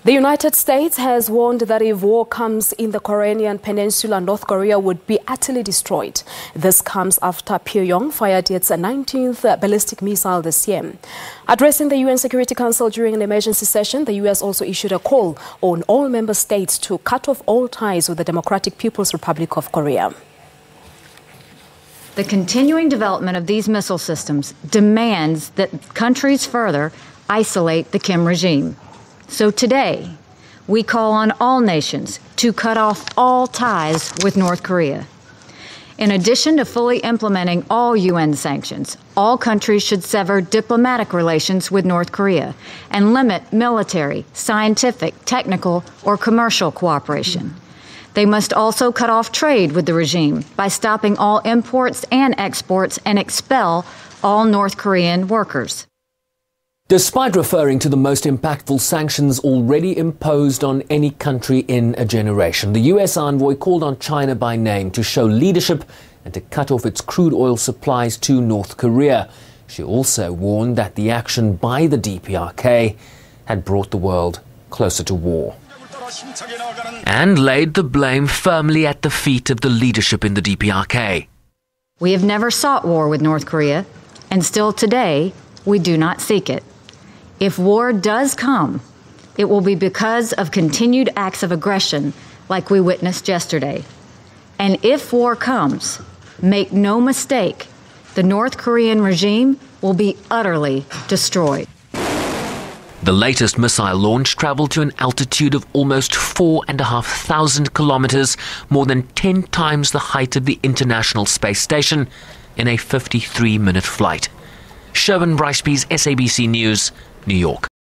The United States has warned that if war comes in the Korean Peninsula, North Korea would be utterly destroyed. This comes after Pyongyang fired its 19th ballistic missile this year. Addressing the UN Security Council during an emergency session, the US also issued a call on all member states to cut off all ties with the Democratic People's Republic of Korea. The continuing development of these missile systems demands that countries further isolate the Kim regime. So today, we call on all nations to cut off all ties with North Korea. In addition to fully implementing all UN sanctions, all countries should sever diplomatic relations with North Korea and limit military, scientific, technical, or commercial cooperation. They must also cut off trade with the regime by stopping all imports and exports and expel all North Korean workers. Despite referring to the most impactful sanctions already imposed on any country in a generation, the US envoy called on China by name to show leadership and to cut off its crude oil supplies to North Korea. She also warned that the action by the DPRK had brought the world closer to war. And laid the blame firmly at the feet of the leadership in the DPRK. We have never sought war with North Korea, and still today, we do not seek it. If war does come, it will be because of continued acts of aggression like we witnessed yesterday. And if war comes, make no mistake, the North Korean regime will be utterly destroyed. The latest missile launch traveled to an altitude of almost 4,500 kilometers, more than 10 times the height of the International Space Station, in a 53-minute flight. Sherwin Bryceby's SABC News, New York.